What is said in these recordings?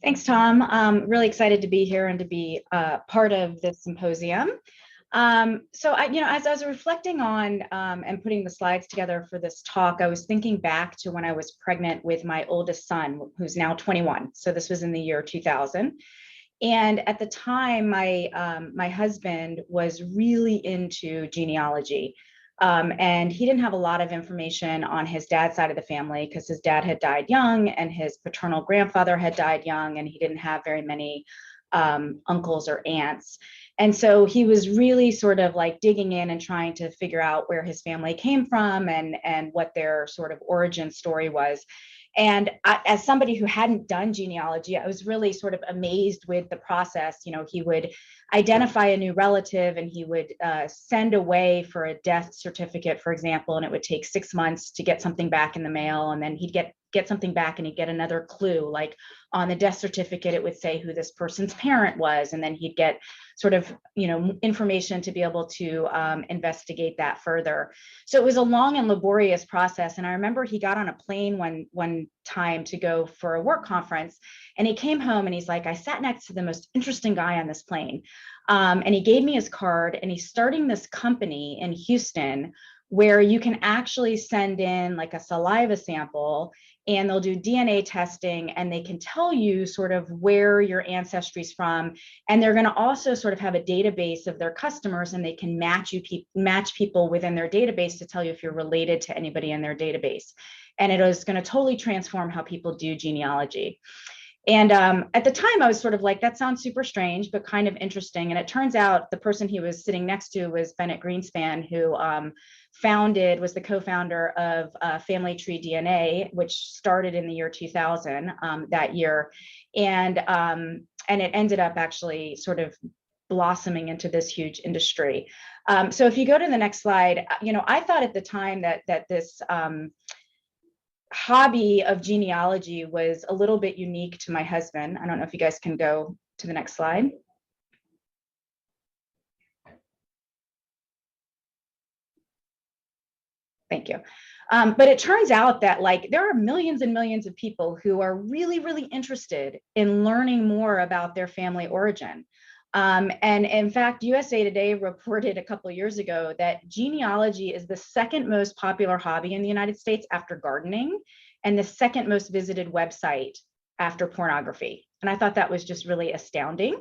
Thanks, Tom. Really excited to be here and to be part of this symposium. As I was reflecting on and putting the slides together for this talk, I was thinking back to when I was pregnant with my oldest son, who's now 21. So this was in the year 2000. And at the time, my husband was really into genealogy. And he didn't have a lot of information on his dad's side of the family because his dad had died young and his paternal grandfather had died young, and he didn't have very many uncles or aunts. And so he was really sort of like digging in and trying to figure out where his family came from and what their sort of origin story was. And as somebody who hadn't done genealogy, I was really sort of amazed with the process. You know, he would identify a new relative and he would send away for a death certificate, for example, and it would take 6 months to get something back in the mail. And then he'd get something back and he'd get another clue. Like on the death certificate, it would say who this person's parent was. And then he'd get sort of, information to be able to investigate that further. So it was a long and laborious process. And I remember he got on a plane one time to go for a work conference, and he came home and he's like, I sat next to the most interesting guy on this plane. And he gave me his card, and he's starting this company in Houston where you can actually send in like a saliva sample and they'll do DNA testing and they can tell you sort of where your ancestry is from. And they're going to also sort of have a database of their customers, and they can match people within their database to tell you if you're related to anybody in their database. And it is going to totally transform how people do genealogy. And at the time, I was sort of like, that sounds super strange, but kind of interesting. And it turns out the person he was sitting next to was Bennett Greenspan, who was the co-founder of Family Tree DNA, which started in the year 2000 that year. And it ended up actually sort of blossoming into this huge industry. So if you go to the next slide, I thought at the time that this hobby of genealogy was a little bit unique to my husband. I don't know if you guys can go to the next slide. Thank you. But it turns out that there are millions and millions of people who are really, really interested in learning more about their family origin. And in fact, USA Today reported a couple of years ago that genealogy is the second most popular hobby in the United States after gardening, and the second most visited website after pornography. And I thought that was just really astounding.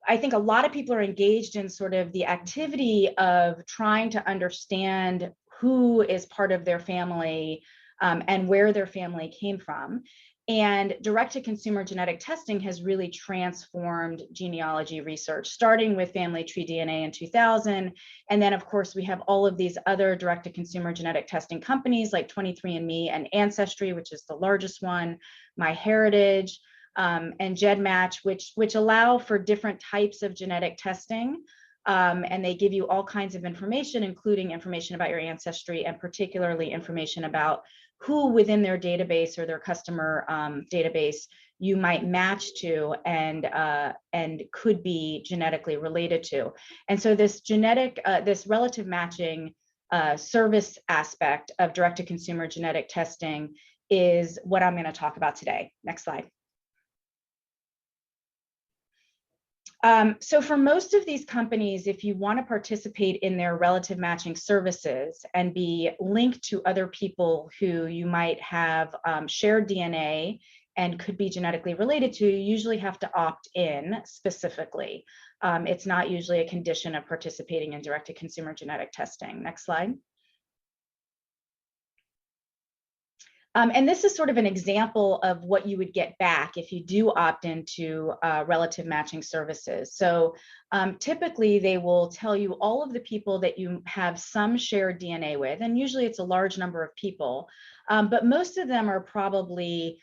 I think a lot of people are engaged in sort of the activity of trying to understand who is part of their family and where their family came from. And direct-to-consumer genetic testing has really transformed genealogy research, starting with Family Tree DNA in 2000. And then, of course, we have all of these other direct-to-consumer genetic testing companies like 23andMe and Ancestry, which is the largest one, MyHeritage, and GEDmatch, which allow for different types of genetic testing. And they give you all kinds of information, including information about your ancestry and particularly information about who within their database or their customer database you might match to and could be genetically related to. And so this this relative matching service aspect of direct-to-consumer genetic testing is what I'm going to talk about today. Next slide. So for most of these companies, if you want to participate in their relative matching services and be linked to other people who you might have shared DNA and could be genetically related to, you usually have to opt in specifically. It's not usually a condition of participating in direct-to-consumer genetic testing. Next slide. And this is sort of an example of what you would get back if you do opt into relative matching services. So typically they will tell you all of the people that you have some shared DNA with, and usually it's a large number of people, but most of them are probably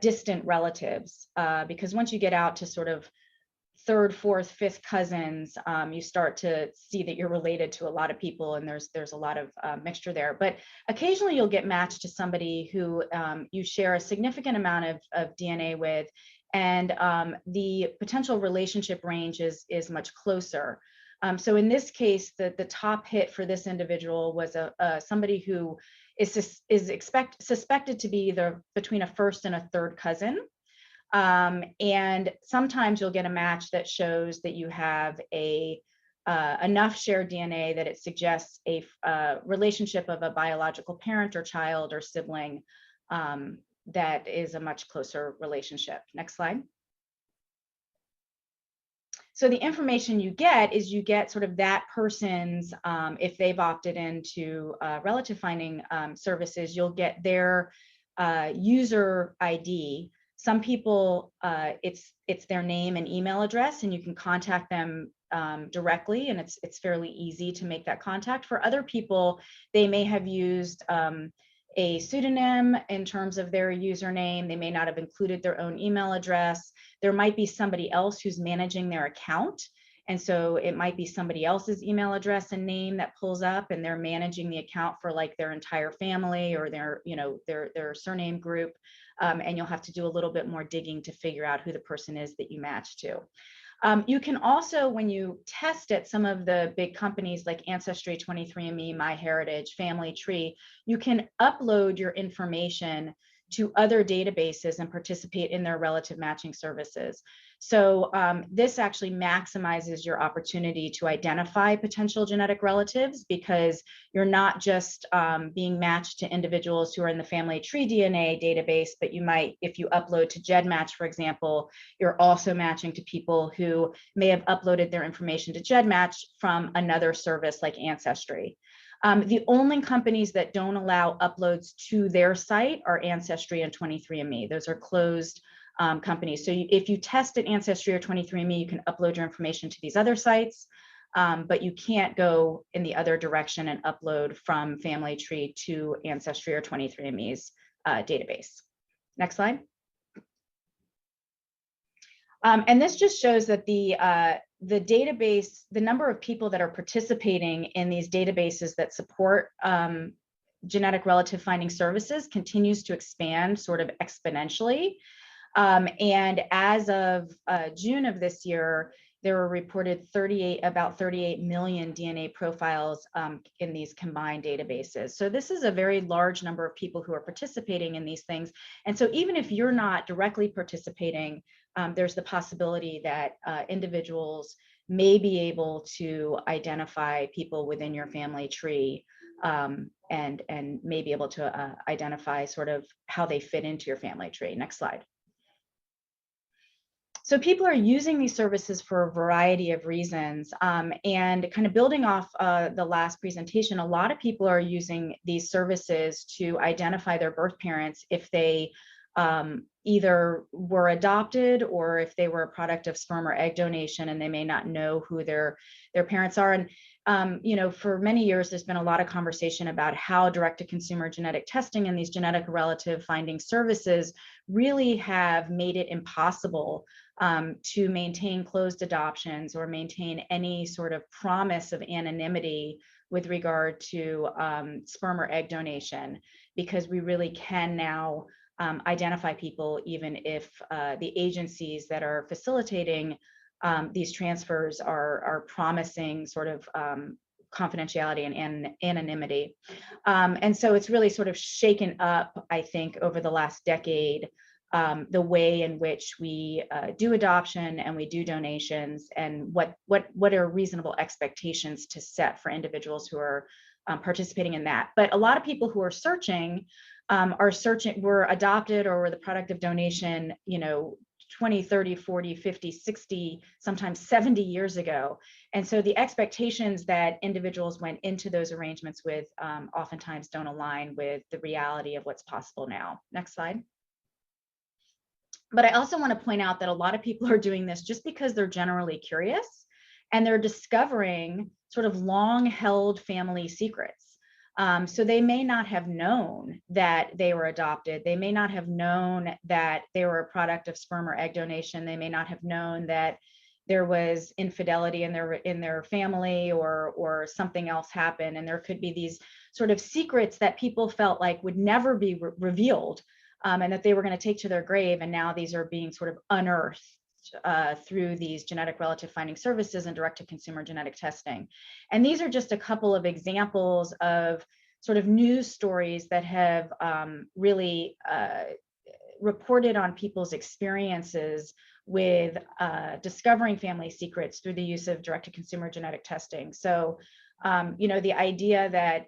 distant relatives because once you get out to sort of third, fourth, fifth cousins, you start to see that you're related to a lot of people, and there's a lot of mixture there. But occasionally you'll get matched to somebody who you share a significant amount of DNA with, and the potential relationship range is much closer. So in this case, the top hit for this individual was somebody who suspected to be either between a first and a third cousin. And sometimes you'll get a match that shows that you have enough shared DNA that it suggests a relationship of a biological parent or child or sibling that is a much closer relationship. Next slide. So the information you get is you get sort of that person's, if they've opted into relative finding services, you'll get their user ID. Some people, it's their name and email address, and you can contact them directly, and it's fairly easy to make that contact. For other people, they may have used a pseudonym in terms of their username. They may not have included their own email address. There might be somebody else who's managing their account. And so it might be somebody else's email address and name that pulls up, and they're managing the account for like their entire family or their, their surname group. And you'll have to do a little bit more digging to figure out who the person is that you match to. You can also, when you test at some of the big companies like Ancestry, 23andMe, MyHeritage, Family Tree, you can upload your information to other databases and participate in their relative matching services. So this actually maximizes your opportunity to identify potential genetic relatives, because you're not just being matched to individuals who are in the family tree DNA database, but you might, if you upload to GEDmatch, for example, you're also matching to people who may have uploaded their information to GEDmatch from another service like Ancestry. The only companies that don't allow uploads to their site are Ancestry and 23andMe. Those are closed companies. So if you test at Ancestry or 23andMe, you can upload your information to these other sites, but you can't go in the other direction and upload from Family Tree to Ancestry or 23andMe's database. Next slide. And this just shows that the database, the number of people that are participating in these databases that support genetic relative finding services continues to expand sort of exponentially. And as of June of this year, there were reported about 38 million DNA profiles in these combined databases. So this is a very large number of people who are participating in these things. And so even if you're not directly participating, there's the possibility that individuals may be able to identify people within your family tree and may be able to identify sort of how they fit into your family tree. Next slide. So people are using these services for a variety of reasons, and kind of building off the last presentation, a lot of people are using these services to identify their birth parents if they either were adopted or if they were a product of sperm or egg donation and they may not know who their parents are. And for many years, there's been a lot of conversation about how direct-to-consumer genetic testing and these genetic relative finding services really have made it impossible to maintain closed adoptions or maintain any sort of promise of anonymity with regard to sperm or egg donation, because we really can now identify people even if the agencies that are facilitating these transfers are promising sort of confidentiality and anonymity. And so it's really sort of shaken up, I think, over the last decade, the way in which we do adoption and we do donations, and what are reasonable expectations to set for individuals who are participating in that. But a lot of people who are searching were adopted or were the product of donation, 20, 30, 40, 50, 60, sometimes 70 years ago. And so the expectations that individuals went into those arrangements with oftentimes don't align with the reality of what's possible now. Next slide. But I also want to point out that a lot of people are doing this just because they're generally curious and they're discovering sort of long-held family secrets. So they may not have known that they were adopted. They may not have known that they were a product of sperm or egg donation. They may not have known that there was infidelity in their family or something else happened. And there could be these sort of secrets that people felt like would never be revealed, and that they were going to take to their grave. And now these are being sort of unearthed through these genetic relative finding services and direct-to-consumer genetic testing. And these are just a couple of examples of sort of news stories that have really reported on people's experiences with discovering family secrets through the use of direct-to-consumer genetic testing. So, the idea that,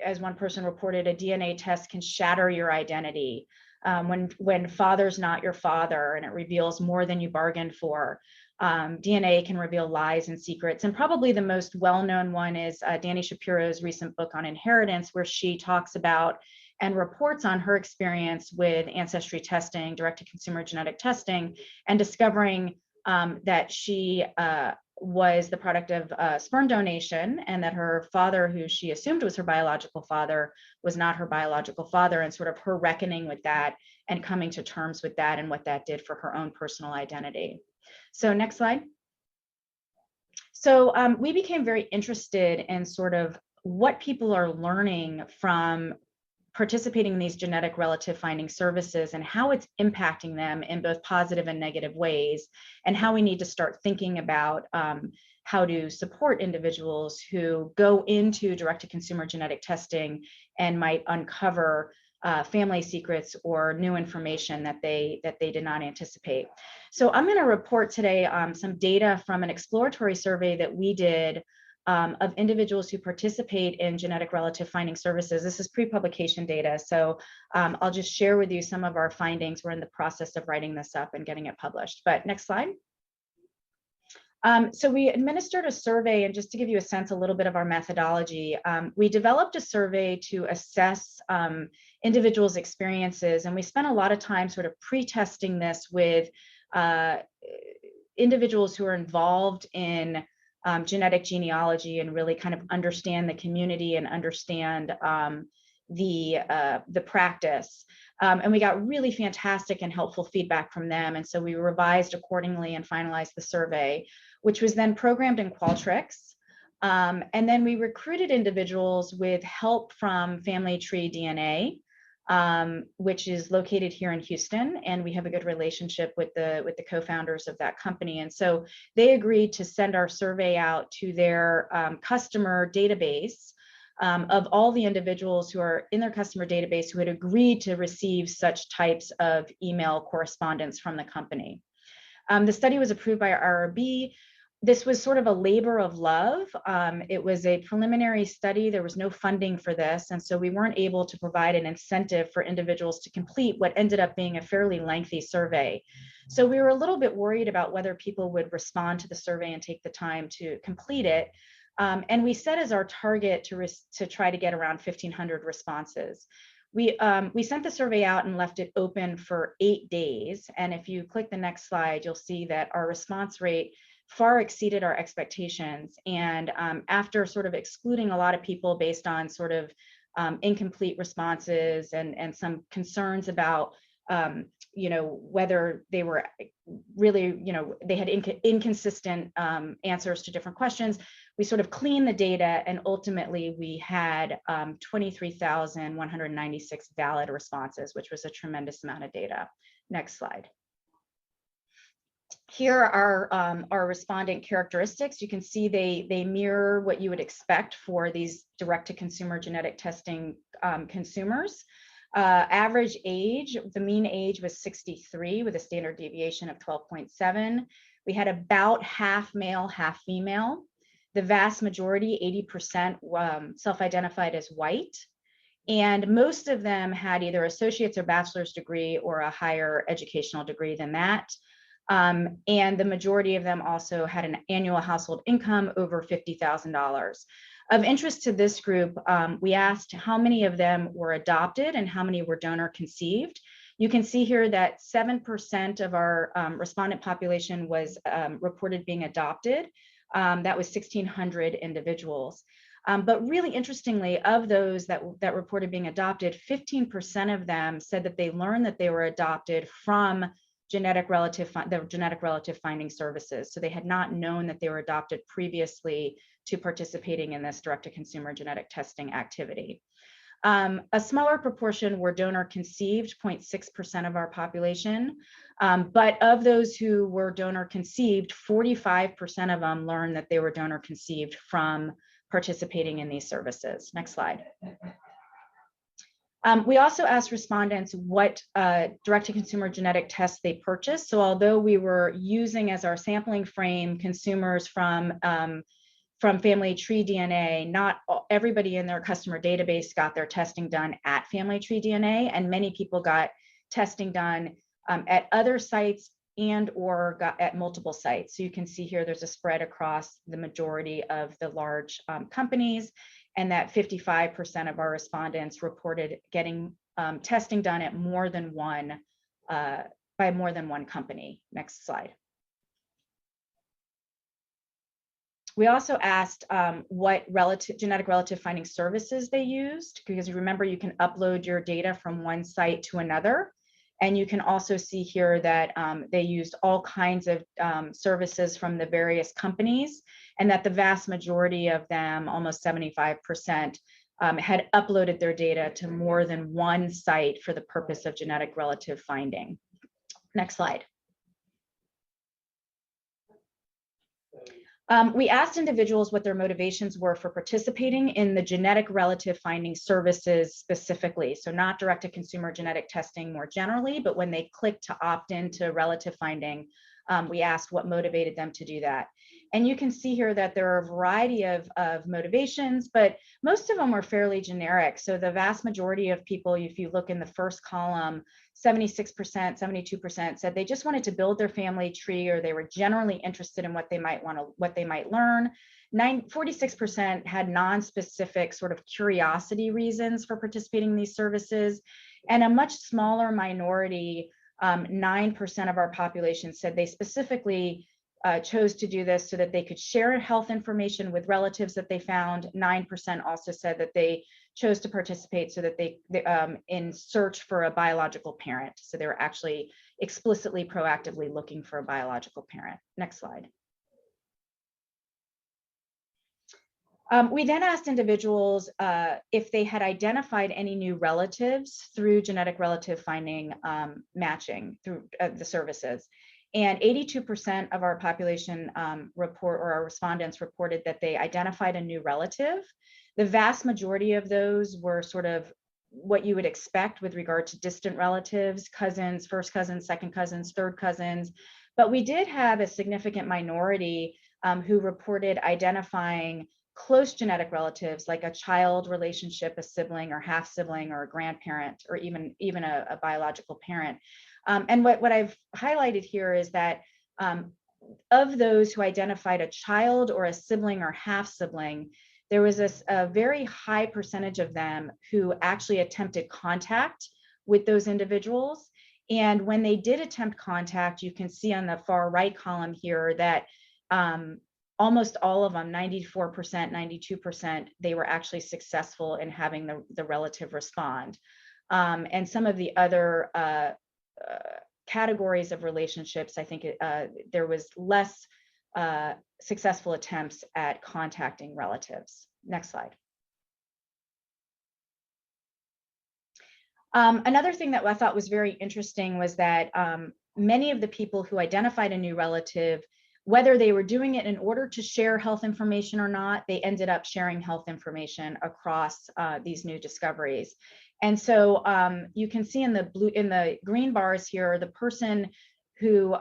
as one person reported, a DNA test can shatter your identity. When father's not your father and it reveals more than you bargained for. DNA can reveal lies and secrets. And probably the most well-known one is Dani Shapiro's recent book on inheritance, where she talks about and reports on her experience with ancestry testing, direct-to-consumer genetic testing, and discovering that she was the product of sperm donation, and that her father, who she assumed was her biological father, was not her biological father, and sort of her reckoning with that and coming to terms with that and what that did for her own personal identity. So next slide. So we became very interested in sort of what people are learning from participating in these genetic relative finding services and how it's impacting them in both positive and negative ways, and how we need to start thinking about how to support individuals who go into direct-to-consumer genetic testing and might uncover family secrets or new information that they did not anticipate. So I'm going to report today some data from an exploratory survey that we did of individuals who participate in genetic relative finding services. This is pre-publication data, so I'll just share with you some of our findings. We're in the process of writing this up and getting it published. But next slide. So we administered a survey, and just to give you a sense, a little bit of our methodology, we developed a survey to assess individuals' experiences, and we spent a lot of time sort of pre-testing this with individuals who are involved in genetic genealogy and really kind of understand the community and understand the practice. And we got really fantastic and helpful feedback from them. And so we revised accordingly and finalized the survey, which was then programmed in Qualtrics. And then we recruited individuals with help from Family Tree DNA, which is located here in Houston, and we have a good relationship with the co-founders of that company. And so they agreed to send our survey out to their customer database of all the individuals who are in their customer database who had agreed to receive such types of email correspondence from the company. The study was approved by our IRB. This was sort of a labor of love. It was a preliminary study. There was no funding for this. And so we weren't able to provide an incentive for individuals to complete what ended up being a fairly lengthy survey. So we were a little bit worried about whether people would respond to the survey and take the time to complete it. And we set as our target to try to get around 1,500 responses. We sent the survey out and left it open for 8 days. And if you click the next slide, you'll see that our response rate far exceeded our expectations. And after sort of excluding a lot of people based on sort of incomplete responses and some concerns about whether they were really, they had inconsistent answers to different questions, we sort of cleaned the data, and ultimately we had 23,196 valid responses, which was a tremendous amount of data. Next slide. Here are our respondent characteristics. You can see they mirror what you would expect for these direct-to-consumer genetic testing consumers. Average age, the mean age was 63 with a standard deviation of 12.7. We had about half male, half female. The vast majority, 80%, self-identified as white. And most of them had either associate's or bachelor's degree or a higher educational degree than that. And the majority of them also had an annual household income over $50,000. Of interest to this group, we asked how many of them were adopted and how many were donor conceived. You can see here that 7% of our respondent population was reported being adopted. That was 1,600 individuals. But really interestingly, of those that reported being adopted, 15% of them said that they learned that they were adopted from genetic relative finding services. So they had not known that they were adopted previously to participating in this direct-to-consumer genetic testing activity. A smaller proportion were donor conceived, 0.6% of our population. But of those who were donor conceived, 45% of them learned that they were donor conceived from participating in these services. Next slide. We also asked respondents what direct-to-consumer genetic tests they purchased. So although we were using as our sampling frame consumers from Family Tree DNA, not everybody in their customer database got their testing done at Family Tree DNA, and many people got testing done at other sites and or got at multiple sites. So you can see here there's a spread across the majority of the large companies, and that 55% of our respondents reported getting testing done at more than one, by more than one company. Next slide. We also asked what genetic relative finding services they used, because you remember you can upload your data from one site to another. And you can also see here that they used all kinds of services from the various companies, and that the vast majority of them, almost 75%, had uploaded their data to more than one site for the purpose of genetic relative finding. Next slide. We asked individuals what their motivations were for participating in the genetic relative finding services specifically. So not direct-to-consumer genetic testing more generally, but when they clicked to opt into relative finding, we asked what motivated them to do that. And you can see here that there are a variety of motivations, but most of them were fairly generic. So the vast majority of people, if you look in the first column, 76%, 72% said they just wanted to build their family tree, or they were generally interested in what they might learn. 46% had non-specific sort of curiosity reasons for participating in these services, and a much smaller minority, 9% of our population, said they specifically chose to do this so that they could share health information with relatives that they found. 9% also said that they chose to participate so that they in search for a biological parent. So they were actually explicitly, proactively looking for a biological parent. Next slide. We then asked individuals if they had identified any new relatives through genetic relative finding matching through the services. And 82% of our population our respondents reported that they identified a new relative. The vast majority of those were sort of what you would expect with regard to distant relatives, cousins, first cousins, second cousins, third cousins. But we did have a significant minority who reported identifying close genetic relatives, like a child relationship, a sibling or half sibling or a grandparent, or even a biological parent. And what I've highlighted here is that of those who identified a child or a sibling or half sibling, there was a very high percentage of them who actually attempted contact with those individuals. And when they did attempt contact, you can see on the far right column here that almost all of them, 94%, 92%, they were actually successful in having the relative respond. And some of the other categories of relationships, I think there was less successful attempts at contacting relatives. Next slide. Another thing that I thought was very interesting was that many of the people who identified a new relative, whether they were doing it in order to share health information or not, they ended up sharing health information across these new discoveries. And so you can see in the green bars here, the person who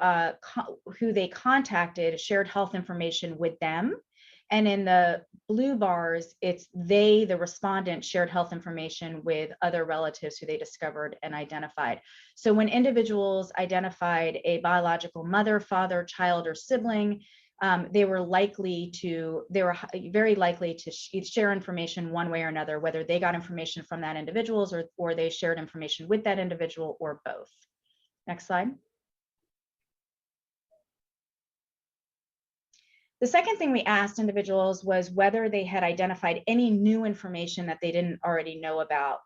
they contacted shared health information with them. And in the blue bars, it's the respondent, shared health information with other relatives who they discovered and identified. So when individuals identified a biological mother, father, child, or sibling, they were very likely to share information one way or another, whether they got information from that individual or they shared information with that individual, or both. Next slide. The second thing we asked individuals was whether they had identified any new information that they didn't already know about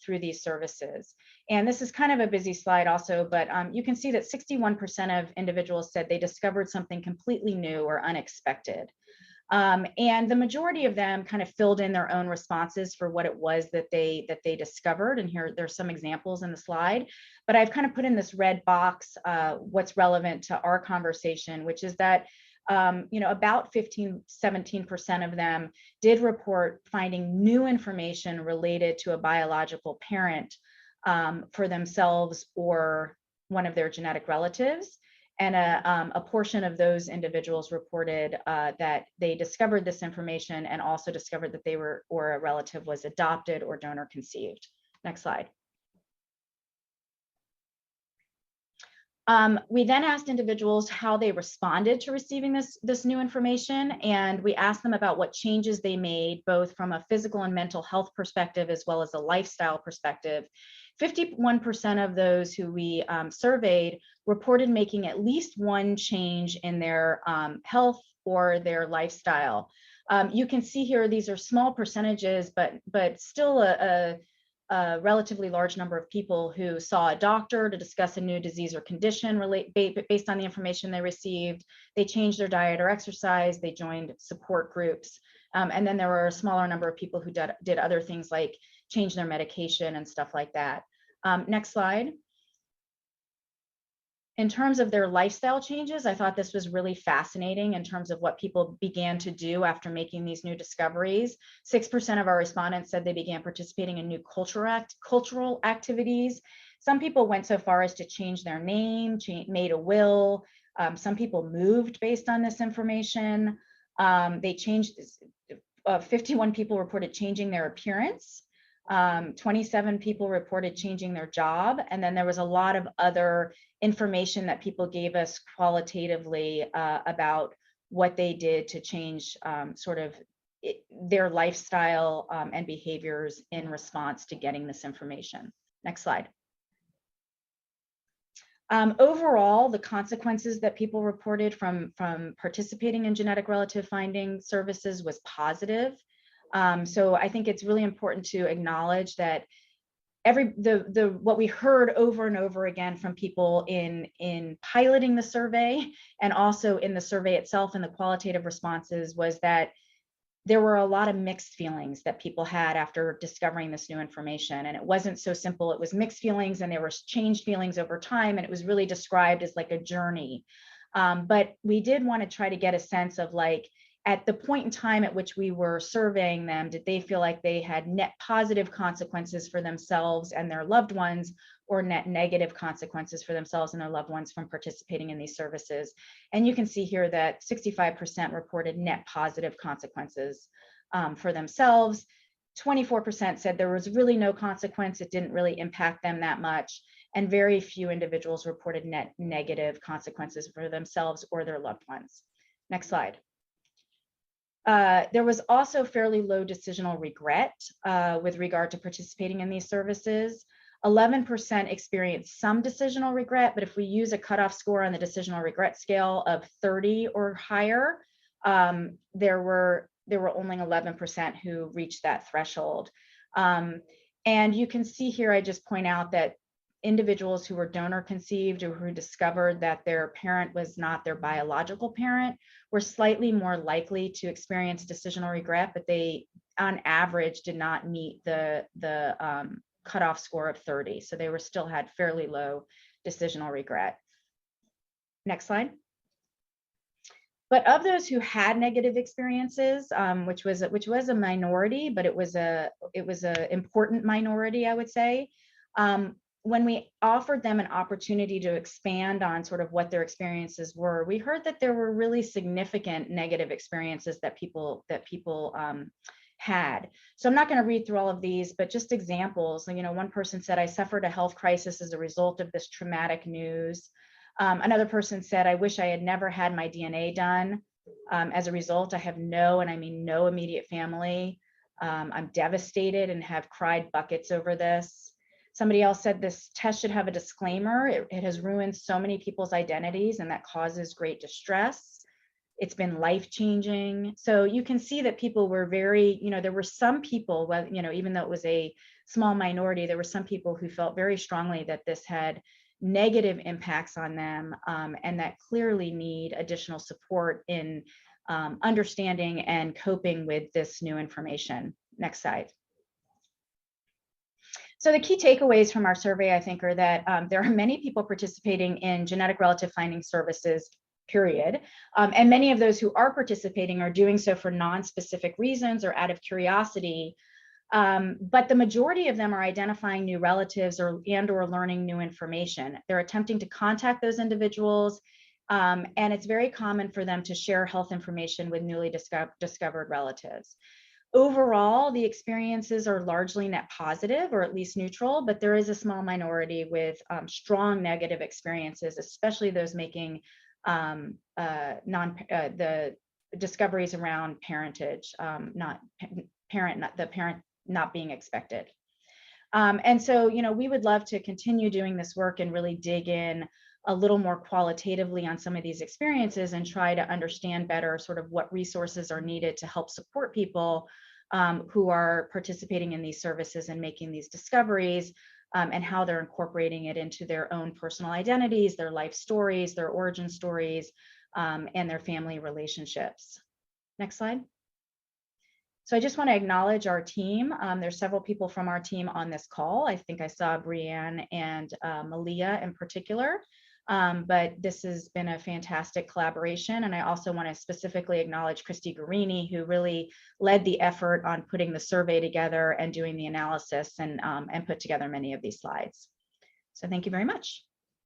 through these services. And this is kind of a busy slide also, but you can see that 61% of individuals said they discovered something completely new or unexpected. And the majority of them kind of filled in their own responses for what it was that they discovered. And here there's some examples in the slide, but I've kind of put in this red box what's relevant to our conversation, which is that about 17% of them did report finding new information related to a biological parent for themselves or one of their genetic relatives. And a portion of those individuals reported that they discovered this information and also discovered that they were, or a relative was adopted or donor conceived. Next slide. We then asked individuals how they responded to receiving this new information, and we asked them about what changes they made, both from a physical and mental health perspective, as well as a lifestyle perspective. 51% of those who we surveyed reported making at least one change in their health or their lifestyle. You can see here, these are small percentages, but still a relatively large number of people who saw a doctor to discuss a new disease or condition based on the information they received. They changed their diet or exercise. They joined support groups. And then there were a smaller number of people who did other things like change their medication and stuff like that. Next slide. In terms of their lifestyle changes, I thought this was really fascinating in terms of what people began to do after making these new discoveries. 6% of our respondents said they began participating in new cultural activities. Some people went so far as to change their name, made a will. Some people moved based on this information. They changed, 51 people reported changing their appearance. 27 people reported changing their job, and then there was a lot of other information that people gave us qualitatively about what they did to change their lifestyle and behaviors in response to getting this information. Next slide. Overall, the consequences that people reported from participating in genetic relative finding services was positive. So I think it's really important to acknowledge that what we heard over and over again from people in piloting the survey and also in the survey itself and the qualitative responses was that there were a lot of mixed feelings that people had after discovering this new information. And it wasn't so simple. It was mixed feelings, and there were changed feelings over time, and it was really described as like a journey. But we did want to try to get a sense of, like, at the point in time at which we were surveying them, did they feel like they had net positive consequences for themselves and their loved ones, or net negative consequences for themselves and their loved ones from participating in these services? And you can see here that 65% reported net positive consequences for themselves. 24% said there was really no consequence, it didn't really impact them that much. And very few individuals reported net negative consequences for themselves or their loved ones. Next slide. There was also fairly low decisional regret with regard to participating in these services. 11% experienced some decisional regret, but if we use a cutoff score on the decisional regret scale of 30 or higher, there were only 11% who reached that threshold. And you can see here, I just point out that individuals who were donor conceived or who discovered that their parent was not their biological parent were slightly more likely to experience decisional regret, but they, on average, did not meet the cutoff score of 30. So they still had fairly low decisional regret. Next slide. But of those who had negative experiences, which was a minority, but it was a important minority, I would say. When we offered them an opportunity to expand on sort of what their experiences were, we heard that there were really significant negative experiences that people had. So I'm not going to read through all of these, but just examples. One person said, "I suffered a health crisis as a result of this traumatic news." Another person said, "I wish I had never had my DNA done. As a result, I have no, and I mean no, immediate family. I'm devastated and have cried buckets over this." Somebody else said, "This test should have a disclaimer. It has ruined so many people's identities, and that causes great distress. It's been life-changing." So you can see that people were very, there were some people, even though it was a small minority, there were some people who felt very strongly that this had negative impacts on them, and that clearly need additional support in understanding and coping with this new information. Next slide. So the key takeaways from our survey, I think, are that there are many people participating in genetic relative finding services period. And many of those who are participating are doing so for non-specific reasons or out of curiosity. But the majority of them are identifying new relatives or learning new information. They're attempting to contact those individuals, and it's very common for them to share health information with newly discovered relatives. Overall, the experiences are largely net positive or at least neutral, but there is a small minority with strong negative experiences, especially those making the discoveries around parentage, the parent not being expected. And so, we would love to continue doing this work and really dig in a little more qualitatively on some of these experiences and try to understand better sort of what resources are needed to help support people who are participating in these services and making these discoveries, and how they're incorporating it into their own personal identities, their life stories, their origin stories, and their family relationships. Next slide. So I just want to acknowledge our team. There's several people from our team on this call. I think I saw Brianne and Malia in particular. But this has been a fantastic collaboration. And I also want to specifically acknowledge Christy Guarini, who really led the effort on putting the survey together and doing the analysis and put together many of these slides. So thank you very much.